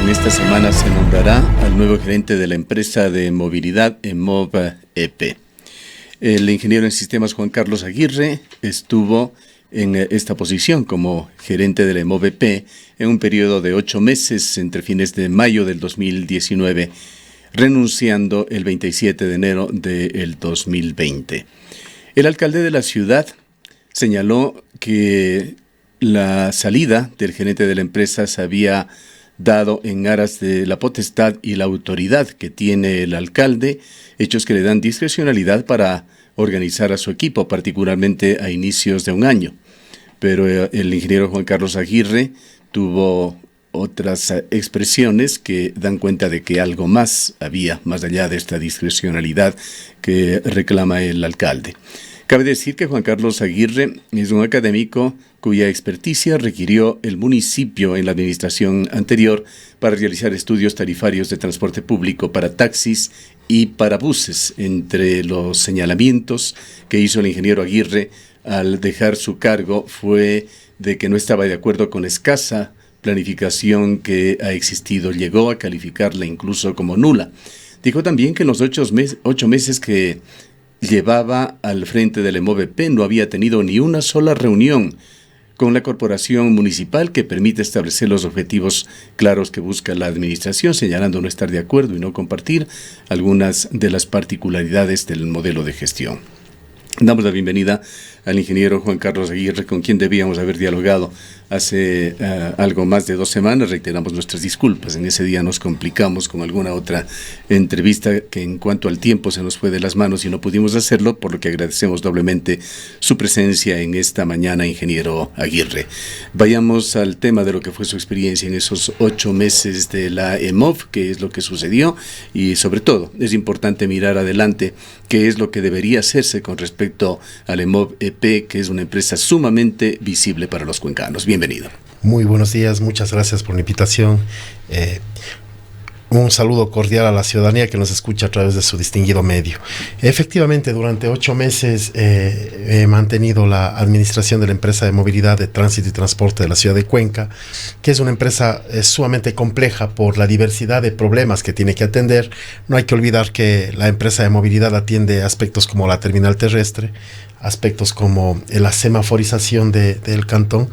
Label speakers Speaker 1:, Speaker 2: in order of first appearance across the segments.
Speaker 1: en esta semana se nombrará al nuevo gerente de la empresa de movilidad EMOV EP. El ingeniero en sistemas Juan Carlos Aguirre estuvo en esta posición como gerente de la EMOV EP en un periodo de 8 meses entre fines de mayo del 2019, renunciando el 27 de enero del 2020. El alcalde de la ciudad señaló que la salida del gerente de la empresa se había dado en aras de la potestad y la autoridad que tiene el alcalde, hechos que le dan discrecionalidad para organizar a su equipo, particularmente a inicios de un año. Pero el ingeniero Juan Carlos Aguirre tuvo otras expresiones que dan cuenta de que algo más había, más allá de esta discrecionalidad que reclama el alcalde. Cabe decir que Juan Carlos Aguirre es un académico cuya experticia requirió el municipio en la administración anterior para realizar estudios tarifarios de transporte público para taxis y para buses. Entre los señalamientos que hizo el ingeniero Aguirre al dejar su cargo fue de que no estaba de acuerdo con la escasa planificación que ha existido. Llegó a calificarla incluso como nula. Dijo también que en los 8 meses que llevaba al frente del EMOV EP no había tenido ni una sola reunión con la corporación municipal que permite establecer los objetivos claros que busca la administración, señalando no estar de acuerdo y no compartir algunas de las particularidades del modelo de gestión. Damos la bienvenida al ingeniero Juan Carlos Aguirre, con quien debíamos haber dialogado hace algo más de 2 semanas. Reiteramos nuestras disculpas. En ese día nos complicamos con alguna otra entrevista que en cuanto al tiempo se nos fue de las manos y no pudimos hacerlo, por lo que agradecemos doblemente su presencia en esta mañana, ingeniero Aguirre. Vayamos al tema de lo que fue su experiencia en esos 8 meses de la EMOV, qué es lo que sucedió y sobre todo es importante mirar adelante qué es lo que debería hacerse con respecto al EMOV EP, que es una empresa sumamente visible para los cuencanos. Bienvenido.
Speaker 2: Muy buenos días, muchas gracias por la invitación. Un saludo cordial a la ciudadanía que nos escucha a través de su distinguido medio. Efectivamente, durante 8 meses he mantenido la administración de la empresa de movilidad de tránsito y transporte de la ciudad de Cuenca, que es una empresa sumamente compleja por la diversidad de problemas que tiene que atender. No hay que olvidar que la empresa de movilidad atiende aspectos como la terminal terrestre, aspectos como la semaforización del cantón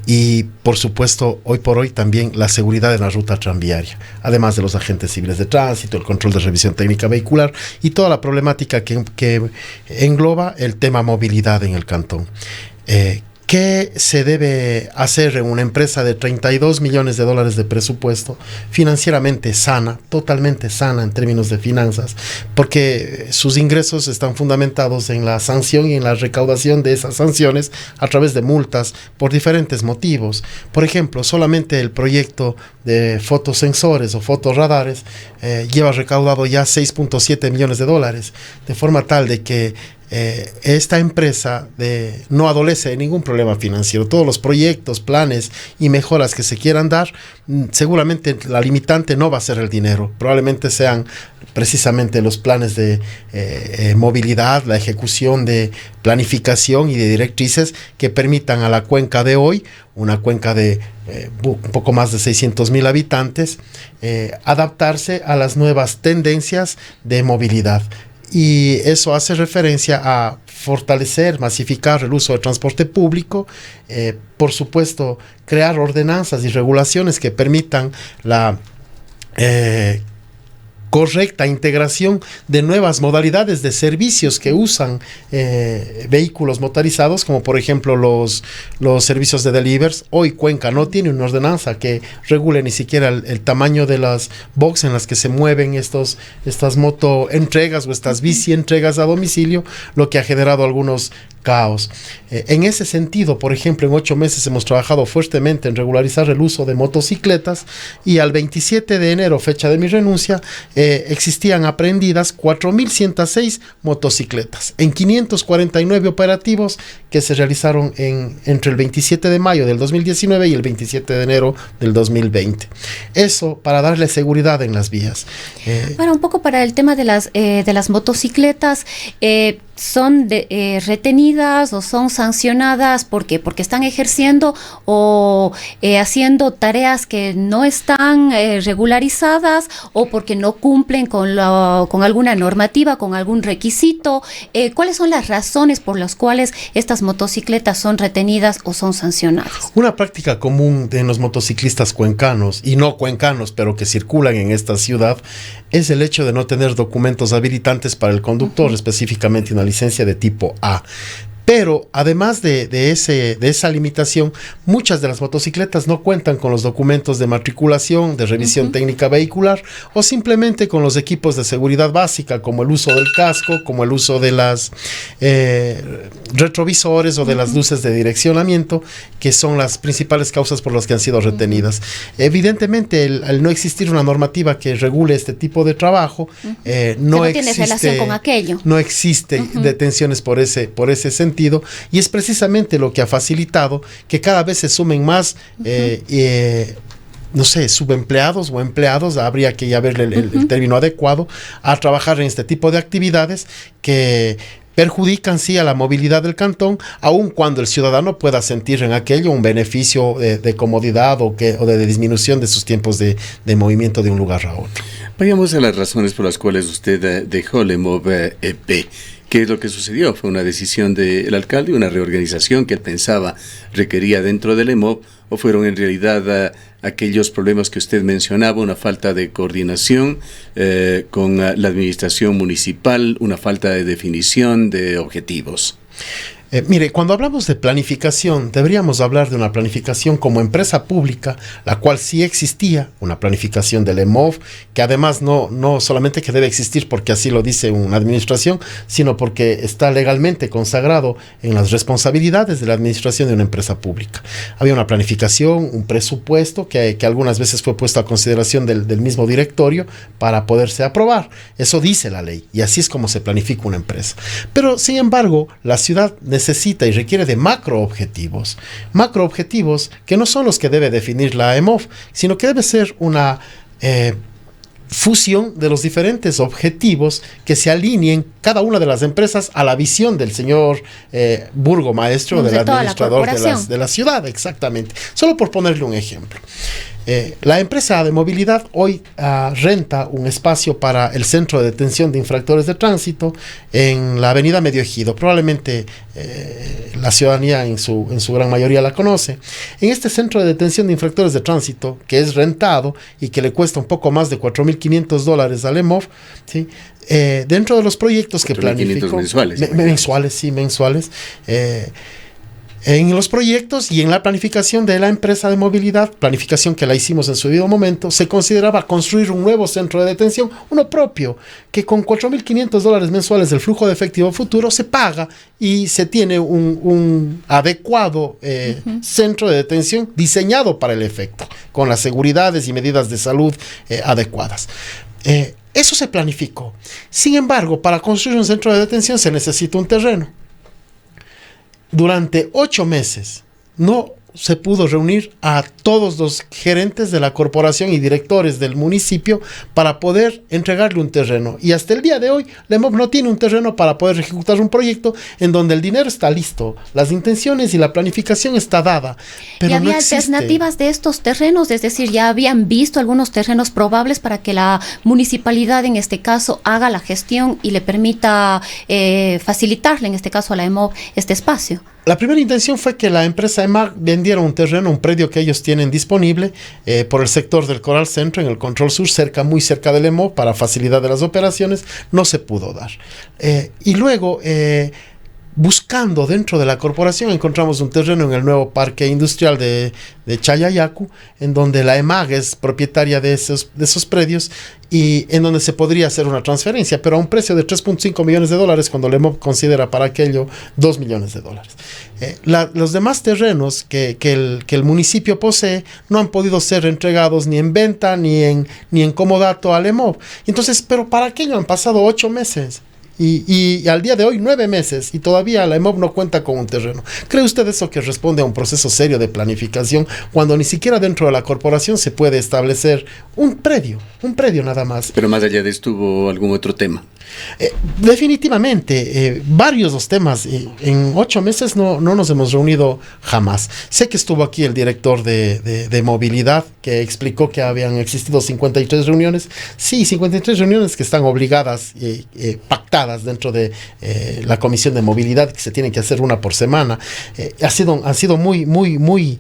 Speaker 2: y, por supuesto, hoy por hoy también la seguridad en la ruta tranviaria, además de los agentes civiles de tránsito, el control de revisión técnica vehicular y toda la problemática que engloba el tema movilidad en el cantón. ¿Qué se debe hacer en una empresa de $32 millones de presupuesto, financieramente sana, totalmente sana en términos de finanzas? Porque sus ingresos están fundamentados en la sanción y en la recaudación de esas sanciones a través de multas por diferentes motivos. Por ejemplo, solamente el proyecto de fotosensores o fotorradares lleva recaudado ya $6.7 millones, de forma tal de que esta empresa no adolece de ningún problema financiero. Todos los proyectos, planes y mejoras que se quieran dar, seguramente la limitante no va a ser el dinero, probablemente sean precisamente los planes de movilidad, la ejecución de planificación y de directrices que permitan a la cuenca de hoy, una cuenca de un poco más de 600,000 habitantes, adaptarse a las nuevas tendencias de movilidad. Y eso hace referencia a fortalecer, masificar el uso del transporte público, por supuesto, crear ordenanzas y regulaciones que permitan la correcta integración de nuevas modalidades de servicios que usan vehículos motorizados, como por ejemplo los servicios de delivers. Hoy Cuenca no tiene una ordenanza que regule ni siquiera el tamaño de las box en las que se mueven estas motoentregas o estas bici entregas a domicilio, lo que ha generado algunos caos. En ese sentido, por ejemplo, en 8 meses hemos trabajado fuertemente en regularizar el uso de motocicletas y al 27 de enero, fecha de mi renuncia, existían aprehendidas 4.106 motocicletas en 549 operativos que se realizaron entre el 27 de mayo del 2019 y el 27 de enero del 2020. Eso para darle seguridad en las vías.
Speaker 3: Bueno, un poco para el tema de las motocicletas, son retenidas o son sancionadas. ¿Por qué? Porque están ejerciendo o haciendo tareas que no están regularizadas, o porque no cumplen con alguna normativa, con algún requisito. ¿Cuáles son las razones por las cuales estas motocicletas son retenidas o son sancionadas?
Speaker 2: Una práctica común de los motociclistas cuencanos, y no cuencanos, pero que circulan en esta ciudad, es el hecho de no tener documentos habilitantes para el conductor, específicamente una licencia de tipo A. Pero además de esa limitación, muchas de las motocicletas no cuentan con los documentos de matriculación, de revisión técnica vehicular, o simplemente con los equipos de seguridad básica, como el uso del casco, como el uso de las retrovisores o de las luces de direccionamiento, que son las principales causas por las que han sido retenidas. Evidentemente, al no existir una normativa que regule este tipo de trabajo, no
Speaker 3: tiene relación con aquello.
Speaker 2: No existe detenciones por ese sentido. Y es precisamente lo que ha facilitado que cada vez se sumen más subempleados o empleados, habría que ya ver el término adecuado, a trabajar en este tipo de actividades que perjudican sí a la movilidad del cantón, aun cuando el ciudadano pueda sentir en aquello un beneficio de comodidad o de disminución de sus tiempos de movimiento de un lugar a otro.
Speaker 1: Vayamos a las razones por las cuales usted dejó el EMOV-EP. ¿Qué es lo que sucedió? ¿Fue una decisión del alcalde, una reorganización que él pensaba requería dentro del EMOV, o fueron en realidad aquellos problemas que usted mencionaba, una falta de coordinación con la administración municipal, una falta de definición de objetivos?
Speaker 2: Mire, cuando hablamos de planificación, deberíamos hablar de una planificación como empresa pública, la cual sí existía, una planificación del EMOV, que además no solamente que debe existir porque así lo dice una administración, sino porque está legalmente consagrado en las responsabilidades de la administración de una empresa pública. Había una planificación, un presupuesto que algunas veces fue puesto a consideración del mismo directorio para poderse aprobar. Eso dice la ley, y así es como se planifica una empresa. Pero, sin embargo, la ciudad necesita y requiere de macroobjetivos que no son los que debe definir la EMOV, sino que debe ser una fusión de los diferentes objetivos que se alineen cada una de las empresas a la visión del señor burgomaestro, del administrador de la ciudad, exactamente. Solo por ponerle un ejemplo. La empresa de movilidad hoy renta un espacio para el centro de detención de infractores de tránsito en la avenida Medio Ejido. Probablemente la ciudadanía en su gran mayoría la conoce. En este centro de detención de infractores de tránsito, que es rentado y que le cuesta un poco más de $4,500 al EMOV, ¿sí? Dentro de los proyectos que planificó, mensuales, en los proyectos y en la planificación de la empresa de movilidad, planificación que la hicimos en su debido momento, se consideraba construir un nuevo centro de detención, uno propio, que con $4,500 mensuales del flujo de efectivo futuro se paga y se tiene un adecuado centro de detención diseñado para el efecto, con las seguridades y medidas de salud adecuadas. Eso se planificó. Sin embargo, para construir un centro de detención se necesita un terreno. Durante 8 meses no se pudo reunir a todos los gerentes de la corporación y directores del municipio para poder entregarle un terreno. Y hasta el día de hoy, la EMOV no tiene un terreno para poder ejecutar un proyecto en donde el dinero está listo, las intenciones y la planificación está dada, pero
Speaker 3: ¿y había
Speaker 2: no existe
Speaker 3: alternativas de estos terrenos? Es decir, ¿ya habían visto algunos terrenos probables para que la municipalidad, en este caso, haga la gestión y le permita facilitarle, en este caso a la EMOV, este espacio?
Speaker 2: La primera intención fue que la empresa EMAG vendiera un terreno, un predio que ellos tienen disponible por el sector del Coral Centro, en el Control Sur, muy cerca del EMO, para facilidad de las operaciones. No se pudo dar. Y luego, buscando dentro de la corporación, encontramos un terreno en el nuevo parque industrial de Chayayacu, en donde la EMAG es propietaria de esos predios y en donde se podría hacer una transferencia, pero a un precio de $3.5 millones, cuando la EMOG considera para aquello $2 millones. Los demás terrenos que el municipio posee no han podido ser entregados ni en venta ni en comodato al EMOG. Entonces, pero para aquello han pasado 8 meses. Y al día de hoy, 9 meses, y todavía la EMOV no cuenta con un terreno. ¿Cree usted eso que responde a un proceso serio de planificación, cuando ni siquiera dentro de la corporación se puede establecer un predio nada más?
Speaker 1: Pero más allá de esto, ¿hubo algún otro tema?
Speaker 2: Definitivamente, varios los temas. En 8 meses no nos hemos reunido jamás. Sé que estuvo aquí el director de movilidad, que explicó que habían existido 53 reuniones. Sí, 53 reuniones que están obligadas, pactadas dentro de la Comisión de Movilidad, que se tienen que hacer una por semana. Han sido muy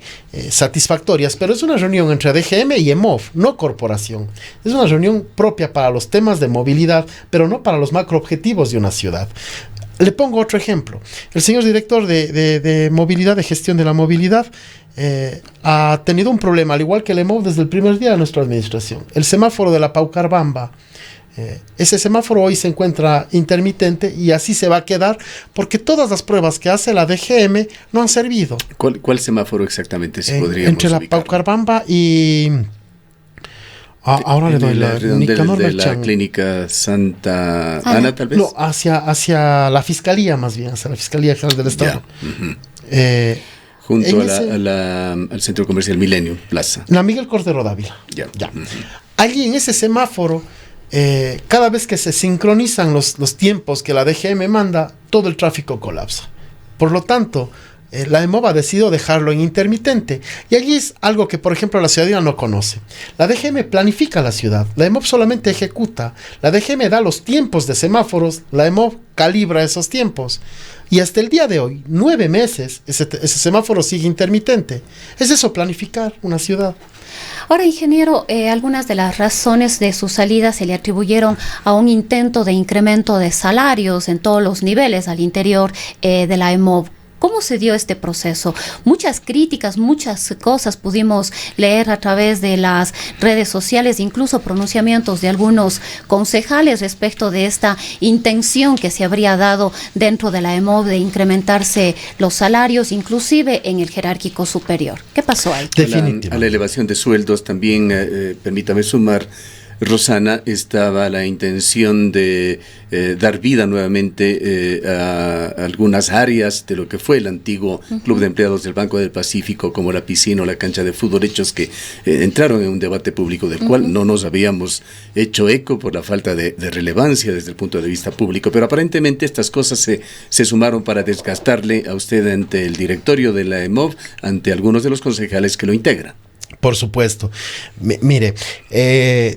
Speaker 2: satisfactorias, pero es una reunión entre DGM y EMOV, no corporación. Es una reunión propia para los temas de movilidad, pero no para los macroobjetivos de una ciudad. Le pongo otro ejemplo. El señor director de movilidad, de gestión de la movilidad, ha tenido un problema, al igual que el EMOV, desde el primer día de nuestra administración. El semáforo de la Paucarbamba. Ese semáforo hoy se encuentra intermitente y así se va a quedar, porque todas las pruebas que hace la DGM no han servido.
Speaker 1: ¿Cuál semáforo exactamente? Si podríamos
Speaker 2: entre la
Speaker 1: ubicarlo?
Speaker 2: Paucarbamba y... ahora le doy la
Speaker 1: de la clínica Santa Ana, tal vez.
Speaker 2: No, hacia la Fiscalía, más bien, hacia la Fiscalía General del Estado.
Speaker 1: Junto al Centro Comercial Milenio Plaza.
Speaker 2: La Miguel Cordero Dávila. Ya. Allí en ese semáforo, cada vez que se sincronizan los tiempos que la DGM manda, todo el tráfico colapsa. Por lo tanto, la EMOV ha decidido dejarlo en intermitente. Y allí es algo que, por ejemplo, la ciudadanía no conoce. La DGM planifica la ciudad, la EMOV solamente ejecuta. La DGM da los tiempos de semáforos, la EMOV calibra esos tiempos. Y hasta el día de hoy, 9 meses, ese semáforo sigue intermitente. ¿Es eso planificar una ciudad?
Speaker 3: Ahora, ingeniero, algunas de las razones de su salida se le atribuyeron a un intento de incremento de salarios en todos los niveles al interior de la EMOV. ¿Cómo se dio este proceso? Muchas críticas, muchas cosas pudimos leer a través de las redes sociales, incluso pronunciamientos de algunos concejales respecto de esta intención que se habría dado dentro de la EMOV de incrementarse los salarios, inclusive en el jerárquico superior. ¿Qué pasó ahí?
Speaker 1: A la elevación de sueldos también, permítame sumar, Rosana, estaba la intención de dar vida nuevamente a algunas áreas de lo que fue el antiguo Club de Empleados del Banco del Pacífico, como la piscina o la cancha de fútbol, hechos que entraron en un debate público del cual no nos habíamos hecho eco por la falta de relevancia desde el punto de vista público. Pero aparentemente estas cosas se sumaron para desgastarle a usted ante el directorio de la EMOV, ante algunos de los concejales que lo integran.
Speaker 2: Por supuesto. Mire,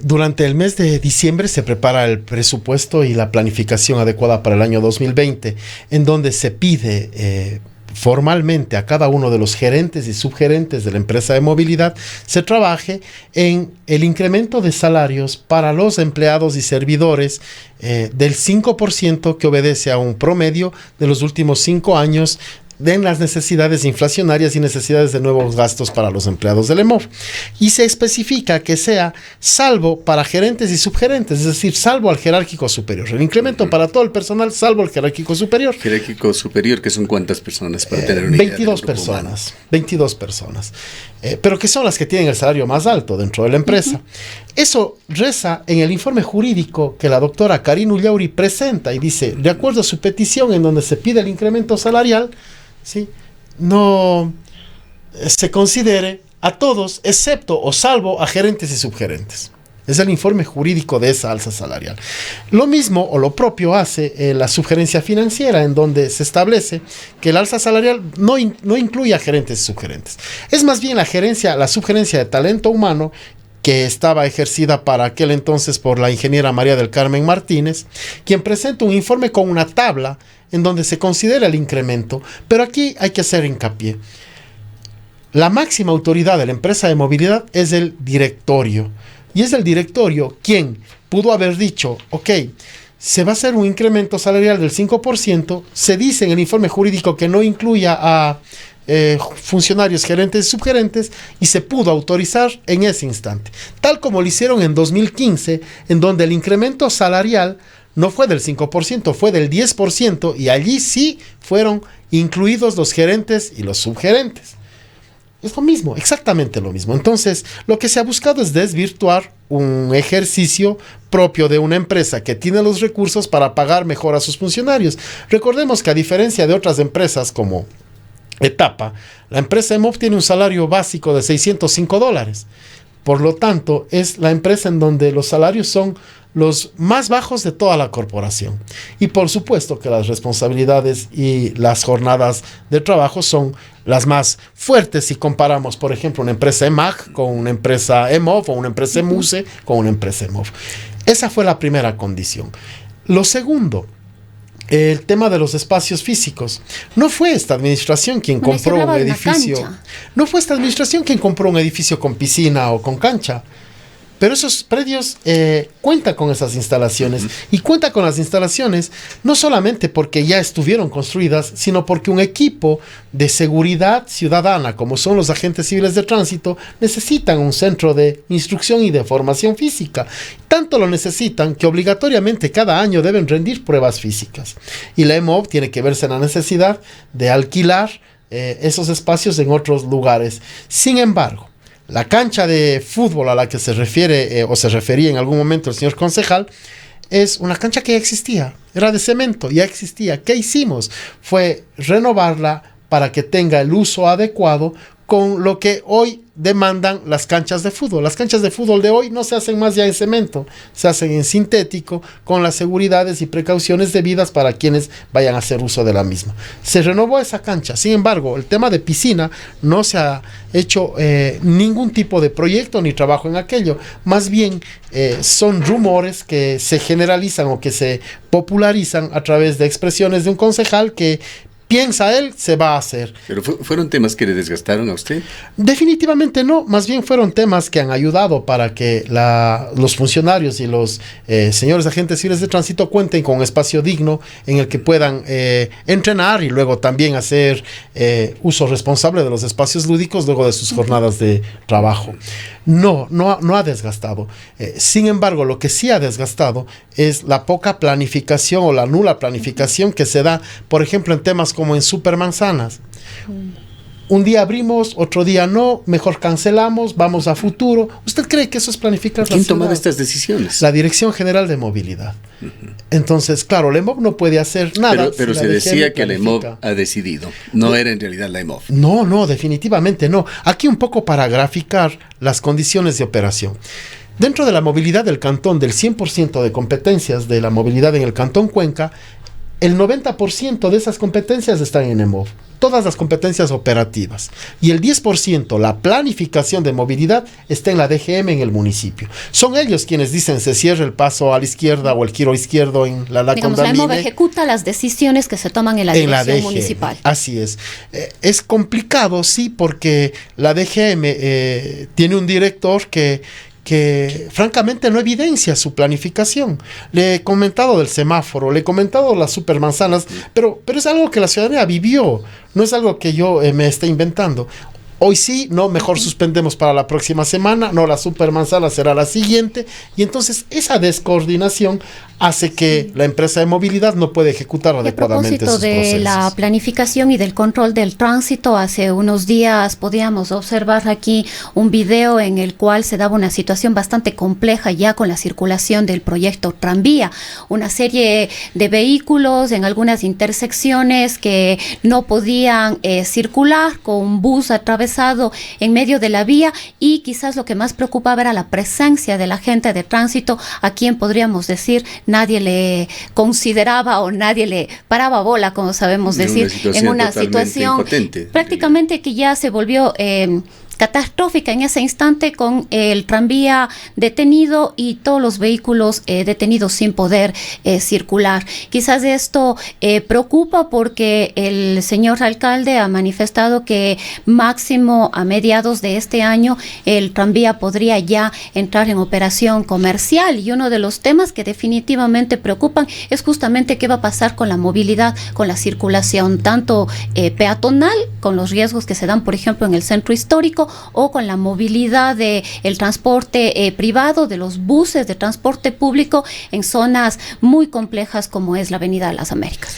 Speaker 2: durante el mes de diciembre se prepara el presupuesto y la planificación adecuada para el año 2020, en donde se pide formalmente a cada uno de los gerentes y subgerentes de la empresa de movilidad se trabaje en el incremento de salarios para los empleados y servidores del 5%, que obedece a un promedio de los últimos 5 años de las necesidades inflacionarias y necesidades de nuevos gastos para los empleados del EMOV. Y se especifica que sea salvo para gerentes y subgerentes, es decir, salvo al jerárquico superior. El incremento para todo el personal, salvo al jerárquico superior.
Speaker 1: Jerárquico superior, que son ¿cuántas personas para tener una idea?
Speaker 2: 22 personas. Pero que son las que tienen el salario más alto dentro de la empresa. Eso reza en el informe jurídico que la doctora Karine Ullauri presenta y dice, de acuerdo a su petición en donde se pide el incremento salarial, ¿sí?, no se considere a todos, excepto o salvo a gerentes y subgerentes. Es el informe jurídico de esa alza salarial. Lo mismo o lo propio hace la subgerencia financiera, en donde se establece que el alza salarial no incluye a gerentes y subgerentes. Es más bien la subgerencia de talento humano, que estaba ejercida para aquel entonces por la ingeniera María del Carmen Martínez, quien presenta un informe con una tabla en donde se considera el incremento, pero aquí hay que hacer hincapié. La máxima autoridad de la empresa de movilidad es el directorio, y es el directorio quien pudo haber dicho, ok, se va a hacer un incremento salarial del 5%, se dice en el informe jurídico que no incluya a funcionarios, gerentes y subgerentes, y se pudo autorizar en ese instante, tal como lo hicieron en 2015, en donde el incremento salarial no fue del 5%, fue del 10%, y allí sí fueron incluidos los gerentes y los subgerentes. Es lo mismo, exactamente lo mismo. Entonces, lo que se ha buscado es desvirtuar un ejercicio propio de una empresa que tiene los recursos para pagar mejor a sus funcionarios. Recordemos que a diferencia de otras empresas como Etapa, la empresa EMOV tiene un salario básico de $605. Por lo tanto, es la empresa en donde los salarios son los más bajos de toda la corporación. Y por supuesto que las responsabilidades y las jornadas de trabajo son las más fuertes si comparamos, por ejemplo, una empresa EMAG con una empresa EMOV o una empresa EMUSE con una empresa EMOV. Esa fue la primera condición. Lo segundo, el tema de los espacios físicos. No fue esta administración quien compró un edificio. No fue esta administración quien compró un edificio con piscina o con cancha. Pero esos predios cuentan con esas instalaciones. Y cuentan con las instalaciones no solamente porque ya estuvieron construidas, sino porque un equipo de seguridad ciudadana, como son los agentes civiles de tránsito, necesitan un centro de instrucción y de formación física. Tanto lo necesitan que obligatoriamente cada año deben rendir pruebas físicas. Y la EMOV tiene que verse en la necesidad de alquilar esos espacios en otros lugares. Sin embargo, la cancha de fútbol a la que se refiere o se refería en algún momento el señor concejal es una cancha que ya existía, era de cemento, ya existía. ¿Qué hicimos? Fue renovarla para que tenga el uso adecuado con lo que hoy demandan las canchas de fútbol. Las canchas de fútbol de hoy no se hacen más ya en cemento, se hacen en sintético con las seguridades y precauciones debidas para quienes vayan a hacer uso de la misma. Se renovó esa cancha. Sin embargo, el tema de piscina no se ha hecho ningún tipo de proyecto ni trabajo en aquello. Más bien son rumores que se generalizan o que se popularizan a través de expresiones de un concejal que piensa él, se va a hacer.
Speaker 1: ¿Pero fueron temas que le desgastaron a usted?
Speaker 2: Definitivamente no, más bien fueron temas que han ayudado para que los funcionarios y los señores agentes civiles de tránsito cuenten con un espacio digno en el que puedan entrenar y luego también hacer uso responsable de los espacios lúdicos luego de sus jornadas de trabajo. No ha desgastado. Sin embargo, lo que sí ha desgastado es la poca planificación o la nula planificación que se da, por ejemplo, en temas como en supermanzanas. Un día abrimos, otro día no, mejor cancelamos, vamos a futuro. ¿Usted cree que eso es planificar la ciudad?
Speaker 1: ¿Quién tomaba estas decisiones?
Speaker 2: La Dirección General de Movilidad. Entonces, claro, la EMOV no puede hacer nada.
Speaker 1: Pero se decía que la EMOV ha decidido. No era en realidad la EMOV.
Speaker 2: No, definitivamente no. Aquí un poco para graficar las condiciones de operación. Dentro de la movilidad del cantón, del 100% de competencias de la movilidad en el cantón Cuenca, el 90% de esas competencias están en EMOV. Todas las competencias operativas. Y el 10%, la planificación de movilidad, está en la DGM en el municipio. Son ellos quienes dicen se cierre el paso a la izquierda o el giro izquierdo en la Condamine.
Speaker 3: La EMOV ejecuta las decisiones que se toman en la dirección municipal.
Speaker 2: Así es. Es complicado, sí, porque la DGM tiene un director que francamente no evidencia su planificación. Le he comentado del semáforo, le he comentado las supermanzanas, pero es algo que la ciudadanía vivió, no es algo que yo me esté inventando. Hoy sí, no, mejor suspendemos para la próxima semana, no, la supermanzana será la siguiente, y entonces esa descoordinación hace que la empresa de movilidad no puede ejecutar adecuadamente sus procesos. A propósito de la
Speaker 3: planificación y del control del tránsito, hace unos días podíamos observar aquí un video en el cual se daba una situación bastante compleja ya con la circulación del proyecto Tranvía, una serie de vehículos en algunas intersecciones que no podían circular con un bus atravesado en medio de la vía, y quizás lo que más preocupaba era la presencia del agente de tránsito, a quien podríamos decir nadie le consideraba o nadie le paraba bola, como sabemos decir, en una situación prácticamente que ya se volvió catastrófica en ese instante, con el tranvía detenido y todos los vehículos detenidos sin poder circular. Quizás esto preocupa porque el señor alcalde ha manifestado que máximo a mediados de este año el tranvía podría ya entrar en operación comercial, y uno de los temas que definitivamente preocupan es justamente qué va a pasar con la movilidad, con la circulación tanto peatonal, con los riesgos que se dan por ejemplo en el centro histórico, o con la movilidad del transporte privado, de los buses de transporte público en zonas muy complejas como es la Avenida de las Américas.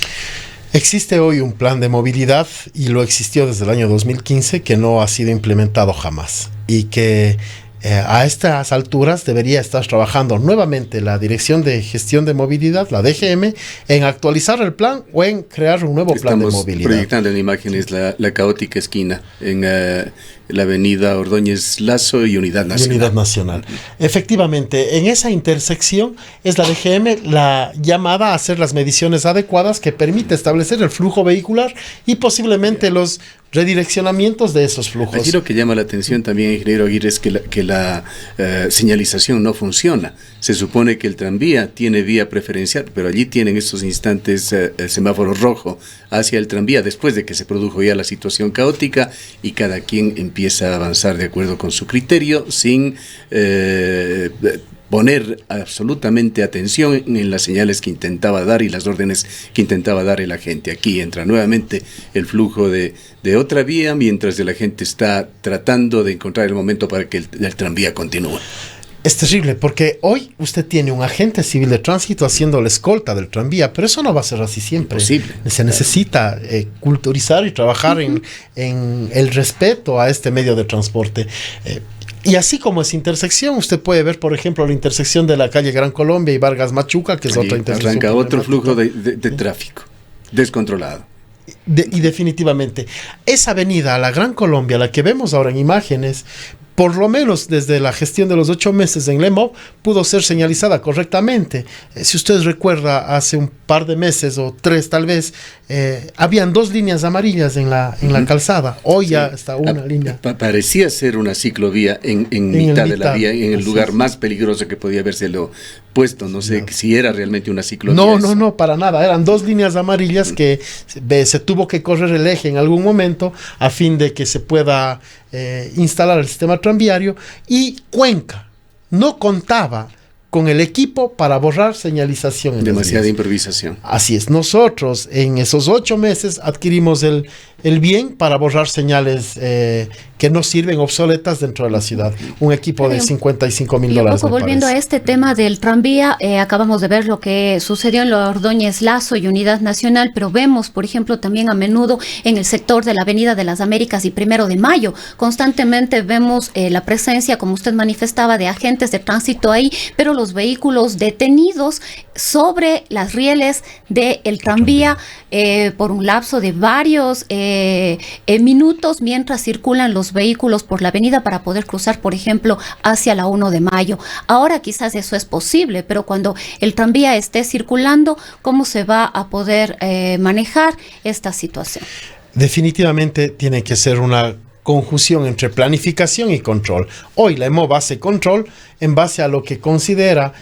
Speaker 2: Existe hoy un plan de movilidad, y lo existió desde el año 2015, que no ha sido implementado jamás, y que A estas alturas debería estar trabajando nuevamente la Dirección de Gestión de Movilidad, la DGM, en actualizar el plan o en crear un nuevo plan de movilidad.
Speaker 1: Estamos proyectando en imágenes la caótica esquina en la avenida Ordóñez Lazo y Unidad Nacional.
Speaker 2: Unidad Nacional. Efectivamente, en esa intersección es la DGM la llamada a hacer las mediciones adecuadas que permite establecer el flujo vehicular y posiblemente los redireccionamientos de esos flujos.
Speaker 1: Aquí lo que llama la atención también, ingeniero Aguirre, es que la señalización no funciona. Se supone que el tranvía tiene vía preferencial, pero allí tienen estos instantes semáforo rojo hacia el tranvía después de que se produjo ya la situación caótica y cada quien empieza a avanzar de acuerdo con su criterio sin poner absolutamente atención en las señales que intentaba dar y las órdenes que intentaba dar el agente. Aquí entra nuevamente el flujo de otra vía, mientras la gente está tratando de encontrar el momento para que el tranvía continúe.
Speaker 2: Es terrible porque hoy usted tiene un agente civil de tránsito haciendo la escolta del tranvía, pero eso no va a ser así siempre.
Speaker 1: Imposible.
Speaker 2: Se necesita culturizar y trabajar en el respeto a este medio de transporte. Y así como es intersección, usted puede ver, por ejemplo, la intersección de la calle Gran Colombia y Vargas Machuca, que es otra intersección.
Speaker 1: Arranca otro flujo de tráfico descontrolado.
Speaker 2: Y definitivamente, esa avenida, la Gran Colombia, la que vemos ahora en imágenes, por lo menos desde la gestión de los 8 meses en LEMOV, pudo ser señalizada correctamente. Si usted recuerda, hace un par de meses o 3 tal vez, habían 2 líneas amarillas en la calzada. Hoy ya está una línea.
Speaker 1: Parecía ser una ciclovía en mitad de la vía, en el lugar más peligroso que podía habérselo puesto. No sé si era realmente una ciclovía.
Speaker 2: No, para nada. Eran 2 líneas amarillas que se tuvo que correr el eje en algún momento a fin de que se pueda instalar el sistema tranviario, y Cuenca no contaba con el equipo para borrar señalización.
Speaker 1: Demasiada improvisación.
Speaker 2: Así es. Nosotros en esos 8 meses adquirimos el bien para borrar señales que no sirven, obsoletas dentro de la ciudad. Un equipo de $55,000.
Speaker 3: Un poco volviendo a este tema del tranvía, acabamos de ver lo que sucedió en la Ordóñez Lazo y Unidad Nacional, pero vemos, por ejemplo, también a menudo en el sector de la Avenida de las Américas y 1 de Mayo. Constantemente vemos la presencia, como usted manifestaba, de agentes de tránsito ahí, pero los vehículos detenidos sobre las rieles del tranvía por un lapso de varios minutos mientras circulan los vehículos por la avenida para poder cruzar, por ejemplo, hacia la 1 de Mayo. Ahora quizás eso es posible, pero cuando el tranvía esté circulando, ¿cómo se va a poder manejar esta situación?
Speaker 2: Definitivamente tiene que ser una conjunción entre planificación y control. Hoy la EMOV hace control en base a lo que considera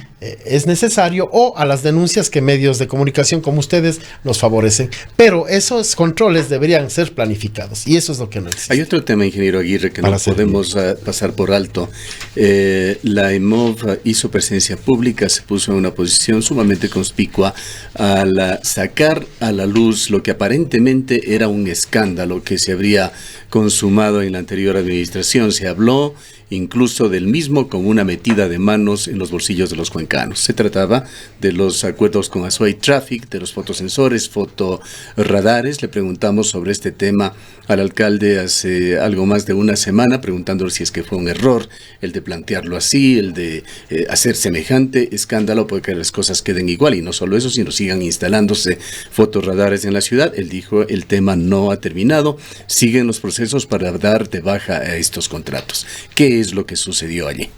Speaker 2: es necesario o a las denuncias que medios de comunicación como ustedes nos favorecen. Pero esos controles deberían ser planificados y eso es lo que no existe.
Speaker 1: Hay otro tema, ingeniero Aguirre, que no podemos pasar por alto. La EMOV hizo presencia pública, se puso en una posición sumamente conspicua al sacar a la luz lo que aparentemente era un escándalo que se habría consumado en la anterior administración. Se habló incluso del mismo como una metida de manos en los bolsillos de los cuencanos. Se trataba de los acuerdos con Azuay Traffic, de los fotosensores, fotorradares. Le preguntamos sobre este tema al alcalde hace algo más de una semana, preguntándole si es que fue un error el de plantearlo así, el de hacer semejante escándalo, porque las cosas queden igual, y no solo eso, sino sigan instalándose fotorradares en la ciudad. Él dijo, el tema no ha terminado, siguen los procesos para dar de baja a estos contratos. ¿Qué es lo que sucedió allí?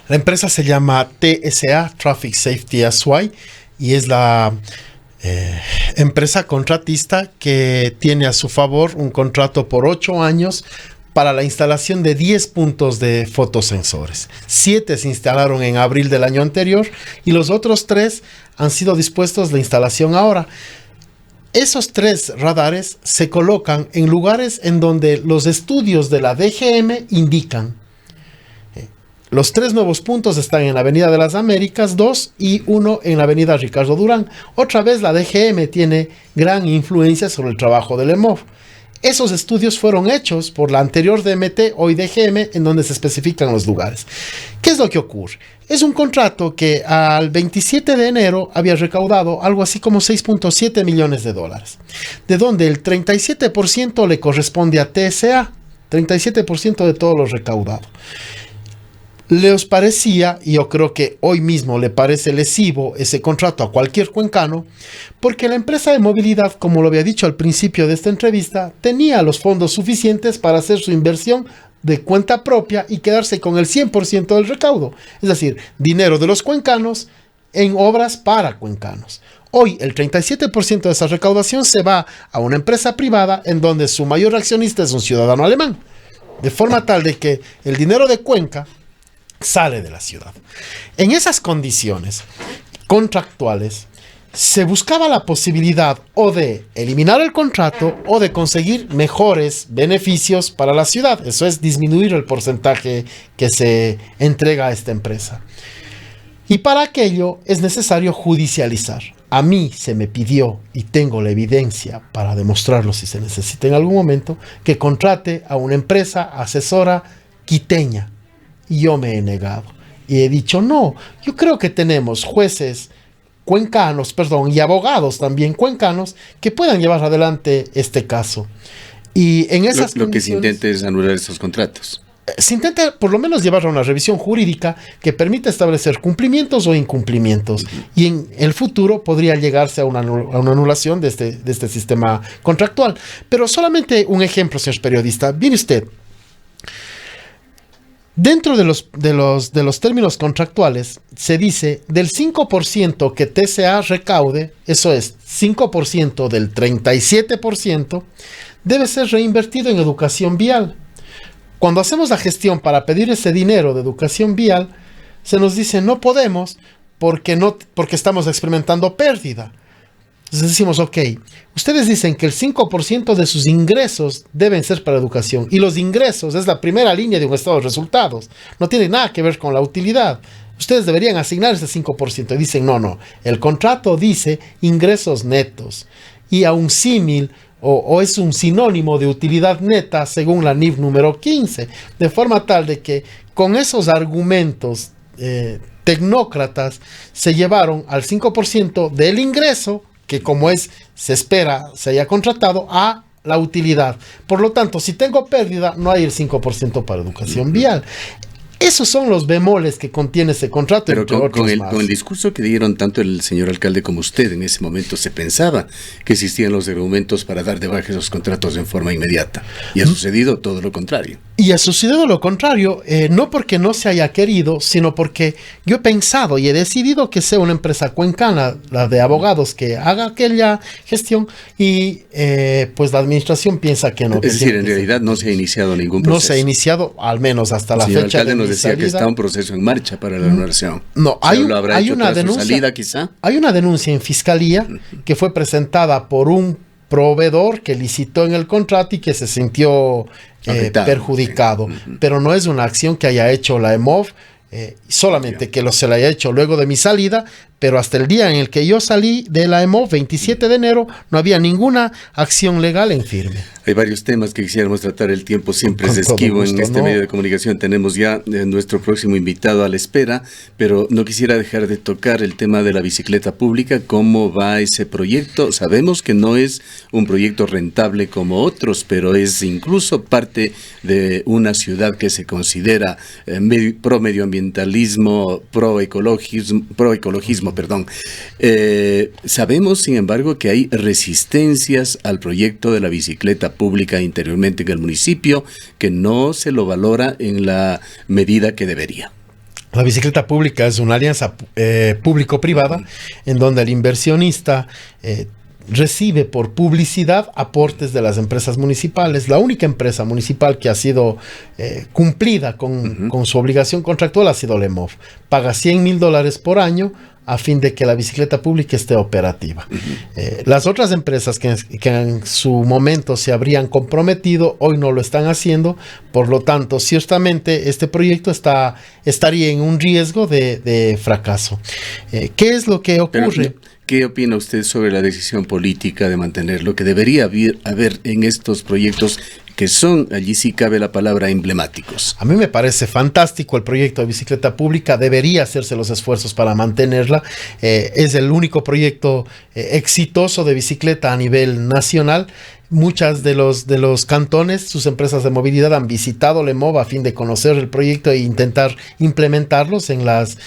Speaker 2: La empresa se llama TSA, Traffic Safety Azuay, y es la empresa contratista que tiene a su favor un contrato por 8 años para la instalación de 10 puntos de fotosensores. 7 se instalaron en abril del año anterior y los otros 3 han sido dispuestos de instalación ahora. Esos 3 radares se colocan en lugares en donde los estudios de la DGM indican. Los 3 nuevos puntos están en la Avenida de las Américas 2 y 1 en la Avenida Ricardo Durán. Otra vez la DGM tiene gran influencia sobre el trabajo del EMOV. Esos estudios fueron hechos por la anterior DMT, hoy DGM, en donde se especifican los lugares. ¿Qué es lo que ocurre? Es un contrato que al 27 de enero había recaudado algo así como $6.7 millones, de donde el 37% le corresponde a TSA, 37% de todo lo recaudado. les parecía, y yo creo que hoy mismo le parece lesivo ese contrato a cualquier cuencano, porque la empresa de movilidad, como lo había dicho al principio de esta entrevista, tenía los fondos suficientes para hacer su inversión de cuenta propia y quedarse con el 100% del recaudo, es decir, dinero de los cuencanos en obras para cuencanos. Hoy el 37% de esa recaudación se va a una empresa privada en donde su mayor accionista es un ciudadano alemán, de forma tal de que el dinero de Cuenca sale de la ciudad. En esas condiciones contractuales se buscaba la posibilidad o de eliminar el contrato o de conseguir mejores beneficios para la ciudad. Eso es disminuir el porcentaje que se entrega a esta empresa. Y para aquello es necesario judicializar. A mí se me pidió, y tengo la evidencia para demostrarlo si se necesita en algún momento, que contrate a una empresa asesora quiteña. Y yo me he negado. Y he dicho, no, yo creo que tenemos jueces cuencanos, y abogados también cuencanos, que puedan llevar adelante este caso. Y en esas
Speaker 1: lo que se intenta es anular estos contratos.
Speaker 2: Se intenta por lo menos llevar a una revisión jurídica que permita establecer cumplimientos o incumplimientos. Y en el futuro podría llegarse a una anulación de este sistema contractual. Pero solamente un ejemplo, señor periodista. Viene usted. Dentro de los términos contractuales se dice del 5% que TCA recaude, eso es 5% del 37%, debe ser reinvertido en educación vial. Cuando hacemos la gestión para pedir ese dinero de educación vial, se nos dice no podemos porque estamos experimentando pérdida. Entonces decimos, ok, ustedes dicen que el 5% de sus ingresos deben ser para educación, y los ingresos es la primera línea de un estado de resultados, no tiene nada que ver con la utilidad. Ustedes deberían asignar ese 5%. Y dicen, no, el contrato dice ingresos netos, y a un símil o es un sinónimo de utilidad neta según la NIF número 15, de forma tal de que con esos argumentos tecnócratas se llevaron al 5% del ingreso, que como se espera se haya contratado, a la utilidad. Por lo tanto, si tengo pérdida, no hay el 5% para educación vial. Esos son los bemoles que contiene ese contrato.
Speaker 1: Pero con el discurso que dieron tanto el señor alcalde como usted en ese momento, se pensaba que existían los argumentos para dar de baja esos contratos en forma inmediata. Y ha sucedido todo lo contrario.
Speaker 2: Y ha sucedido lo contrario, no porque no se haya querido, sino porque yo he pensado y he decidido que sea una empresa cuencana, la de abogados, que haga aquella gestión, y pues la administración piensa que no.
Speaker 1: Es decir, en realidad no se ha iniciado ningún proceso.
Speaker 2: No se ha iniciado, al menos hasta la fecha.
Speaker 1: El alcalde nos decía que está un proceso en marcha para la anulación.
Speaker 2: No, hay una denuncia.
Speaker 1: Salida, quizá.
Speaker 2: Hay una denuncia en fiscalía que fue presentada por un proveedor que licitó en el contrato y que se sintió perjudicado. Sí. Pero no es una acción que haya hecho la EMOV, solamente que se la haya hecho luego de mi salida, pero hasta el día en el que yo salí de la EMOV, 27 de enero, no había ninguna acción legal en firme.
Speaker 1: Hay varios temas que quisiéramos tratar, el tiempo siempre es esquivo en este medio de comunicación. Tenemos ya nuestro próximo invitado a la espera, pero no quisiera dejar de tocar el tema de la bicicleta pública. ¿Cómo va ese proyecto? Sabemos que no es un proyecto rentable como otros, pero es incluso parte de una ciudad que se considera pro medioambientalismo, pro ecologismo. Sabemos, sin embargo, que hay resistencias al proyecto de la bicicleta pública interiormente en el municipio, que no se lo valora en la medida que debería.
Speaker 2: La bicicleta pública es una alianza público-privada en donde el inversionista recibe por publicidad aportes de las empresas municipales. La única empresa municipal que ha sido cumplida con su obligación contractual ha sido la EMOV. Paga $100,000 por año a fin de que la bicicleta pública esté operativa. Las otras empresas que en su momento se habrían comprometido, hoy no lo están haciendo. Por lo tanto, ciertamente este proyecto estaría en un riesgo de fracaso. ¿Qué es lo que ocurre?
Speaker 1: ¿Qué opina usted sobre la decisión política de mantenerlo, que debería haber en estos proyectos que son, allí sí cabe la palabra, emblemáticos?
Speaker 2: A mí me parece fantástico el proyecto de bicicleta pública, debería hacerse los esfuerzos para mantenerla. Es el único proyecto exitoso de bicicleta a nivel nacional, Muchas de los cantones, sus empresas de movilidad han visitado el EMOV a fin de conocer el proyecto e intentar implementarlos en las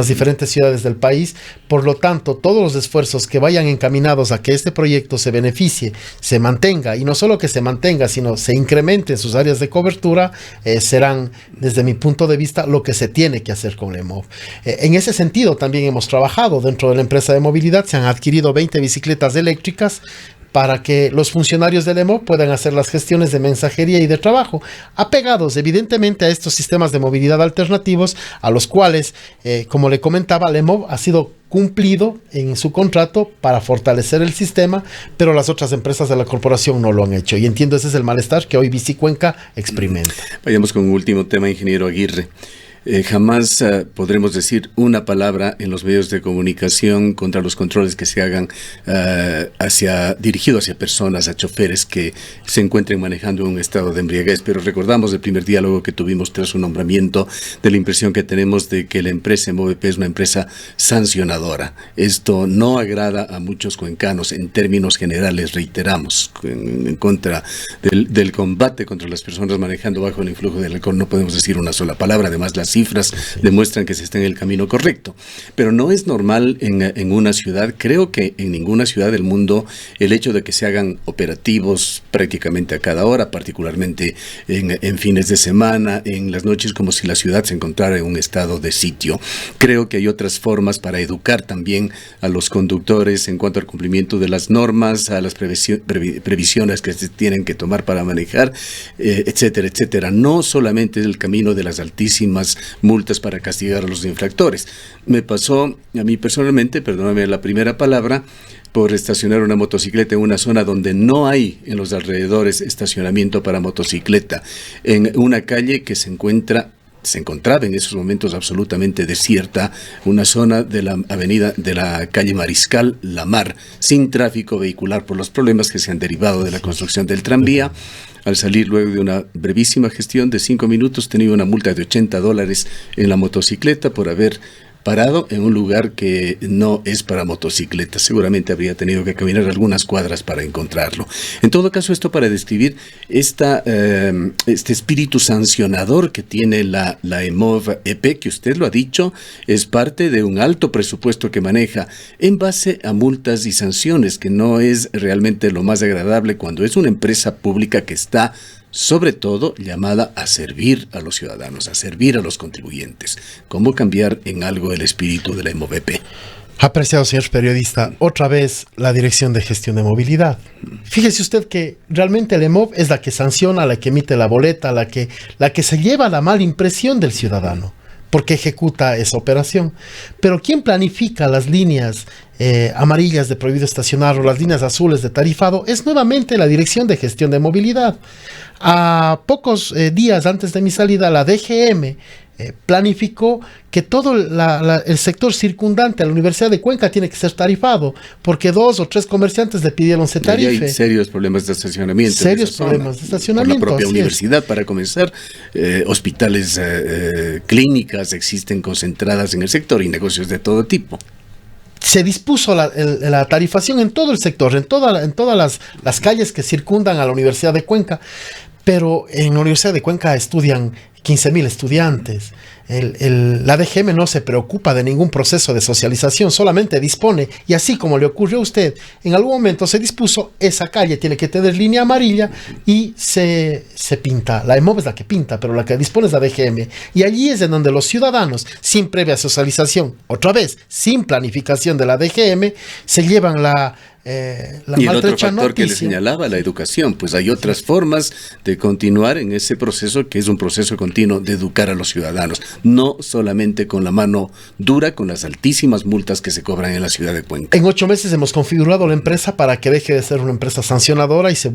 Speaker 2: diferentes ciudades del país. Por lo tanto, todos los esfuerzos que vayan encaminados a que este proyecto se beneficie, se mantenga, y no solo que se mantenga, sino se incremente en sus áreas de cobertura, serán, desde mi punto de vista, lo que se tiene que hacer con el EMOV. En ese sentido, también hemos trabajado dentro de la empresa de movilidad. Se han adquirido 20 bicicletas eléctricas para que los funcionarios del EMOV puedan hacer las gestiones de mensajería y de trabajo, apegados evidentemente a estos sistemas de movilidad alternativos, a los cuales, como le comentaba, el EMOV ha sido cumplido en su contrato para fortalecer el sistema, pero las otras empresas de la corporación no lo han hecho. Y entiendo ese es el malestar que hoy Bicicuenca experimenta.
Speaker 1: Vayamos con un último tema, ingeniero Aguirre. Jamás podremos decir una palabra en los medios de comunicación contra los controles que se hagan dirigidos hacia personas, a choferes que se encuentren manejando en un estado de embriaguez, pero recordamos el primer diálogo que tuvimos tras su nombramiento, de la impresión que tenemos de que la empresa MOVEP es una empresa sancionadora. Esto no agrada a muchos cuencanos. En términos generales, reiteramos, en contra del combate contra las personas manejando bajo el influjo del alcohol, no podemos decir una sola palabra. Además, las cifras demuestran que se está en el camino correcto, pero no es normal en una ciudad. Creo que en ninguna ciudad del mundo el hecho de que se hagan operativos prácticamente a cada hora, particularmente en fines de semana, en las noches, como si la ciudad se encontrara en un estado de sitio. Creo que hay otras formas para educar también a los conductores en cuanto al cumplimiento de las normas, a las previsiones que se tienen que tomar para manejar, etcétera, etcétera. No solamente es el camino de las altísimas multas para castigar a los infractores. Me pasó a mí personalmente, perdóname la primera palabra, por estacionar una motocicleta en una zona donde no hay en los alrededores estacionamiento para motocicleta, en una calle que se encontraba en esos momentos absolutamente desierta, una zona de la avenida de la calle Mariscal Lamar, sin tráfico vehicular por los problemas que se han derivado de la construcción del tranvía. Al salir luego de una brevísima gestión de 5 minutos, tenía una multa de $80 en la motocicleta por haber parado en un lugar que no es para motocicletas. Seguramente habría tenido que caminar algunas cuadras para encontrarlo. En todo caso, esto para describir este espíritu sancionador que tiene la EMOV-EP, que usted lo ha dicho, es parte de un alto presupuesto que maneja en base a multas y sanciones, que no es realmente lo más agradable cuando es una empresa pública que está sobre todo llamada a servir a los ciudadanos, a servir a los contribuyentes. ¿Cómo cambiar en algo el espíritu de la EMOVEP?
Speaker 2: Apreciado señor periodista, otra vez la Dirección de Gestión de Movilidad. Fíjese usted que realmente la EMOV es la que sanciona, la que emite la boleta, la que se lleva la mala impresión del ciudadano, porque ejecuta esa operación. Pero ¿quién planifica las líneas amarillas de prohibido estacionar o las líneas azules de tarifado? Es nuevamente la Dirección de Gestión de Movilidad. A pocos días antes de mi salida, la DGM planificó que todo el sector circundante a la Universidad de Cuenca tiene que ser tarifado, porque 2 o 3 comerciantes le pidieron se tarife.
Speaker 1: Hay serios problemas de estacionamiento.
Speaker 2: Serios problemas de estacionamiento.
Speaker 1: Por la propia universidad, para comenzar, hospitales, clínicas existen concentradas en el sector y negocios de todo tipo.
Speaker 2: Se dispuso la tarifación en todo el sector, en todas las calles que circundan a la Universidad de Cuenca, pero en la Universidad de Cuenca estudian 15,000 estudiantes. La DGM no se preocupa de ningún proceso de socialización, solamente dispone, y así como le ocurrió a usted, en algún momento se dispuso, esa calle tiene que tener línea amarilla y se pinta. La EMOV es la que pinta, pero la que dispone es la DGM. Y allí es en donde los ciudadanos, sin previa socialización, otra vez, sin planificación de la DGM, se llevan la
Speaker 1: y el otro factor que le señalaba, la educación, pues hay otras formas de continuar en ese proceso, que es un proceso continuo de educar a los ciudadanos, no solamente con la mano dura, con las altísimas multas que se cobran en la ciudad de Cuenca.
Speaker 2: En 8 meses hemos configurado la empresa para que deje de ser una empresa sancionadora y se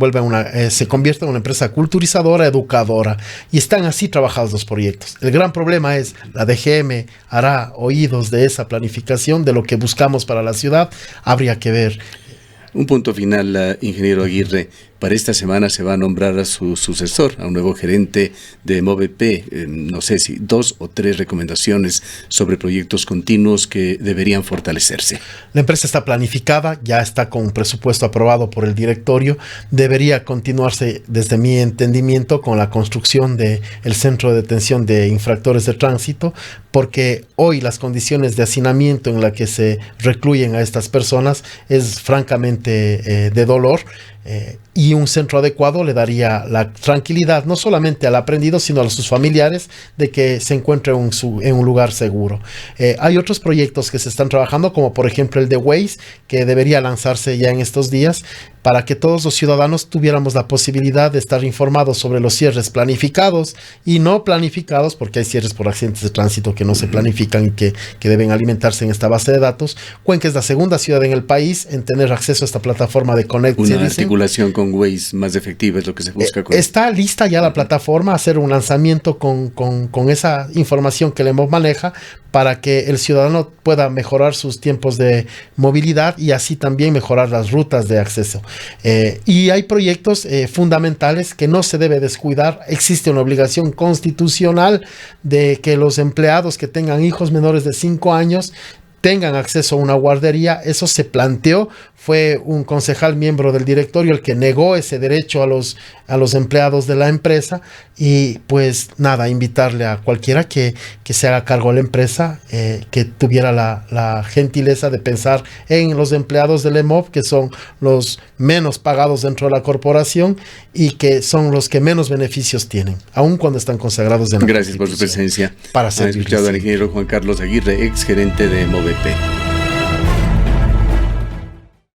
Speaker 2: convierta en una empresa culturizadora, educadora, y están así trabajados los proyectos. El gran problema es, la DGM hará oídos de esa planificación, de lo que buscamos para la ciudad. Habría que ver.
Speaker 1: Un punto final, ingeniero Aguirre. para esta semana se va a nombrar a su sucesor, a un nuevo gerente de MOVEP. No sé si 2 o 3 recomendaciones sobre proyectos continuos que deberían fortalecerse.
Speaker 2: La empresa está planificada, ya está con un presupuesto aprobado por el directorio. Debería continuarse, desde mi entendimiento, con la construcción del centro de detención de infractores de tránsito, porque hoy las condiciones de hacinamiento en las que se recluyen a estas personas es francamente de dolor. Y un centro adecuado le daría la tranquilidad no solamente al aprendido, sino a sus familiares, de que se encuentre en un lugar seguro. Hay otros proyectos que se están trabajando, como por ejemplo el de Waze, que debería lanzarse ya en estos días, para que todos los ciudadanos tuviéramos la posibilidad de estar informados sobre los cierres planificados y no planificados, porque hay cierres por accidentes de tránsito que no se planifican y que deben alimentarse en esta base de datos. Cuenca es la segunda ciudad en el país en tener acceso a esta plataforma de Connect.
Speaker 1: Una articulación con Waze más efectiva es lo que se busca.
Speaker 2: Está lista ya la plataforma, hacer un lanzamiento con esa información que le maneja, para que el ciudadano pueda mejorar sus tiempos de movilidad y así también mejorar las rutas de acceso. Y hay proyectos fundamentales que no se debe descuidar. Existe una obligación constitucional de que los empleados que tengan hijos menores de 5 años tengan acceso a una guardería. Eso se planteó, fue un concejal miembro del directorio el que negó ese derecho a los empleados de la empresa. Y pues nada, invitarle a cualquiera que se haga cargo de la empresa, que tuviera la gentileza de pensar en los empleados del EMOV, que son los menos pagados dentro de la corporación y que son los que menos beneficios tienen, aun cuando están consagrados en la
Speaker 1: Gracias por su presencia.
Speaker 2: Para
Speaker 1: ser escuchado al ingeniero Juan Carlos Aguirre, ex gerente de MOVEP.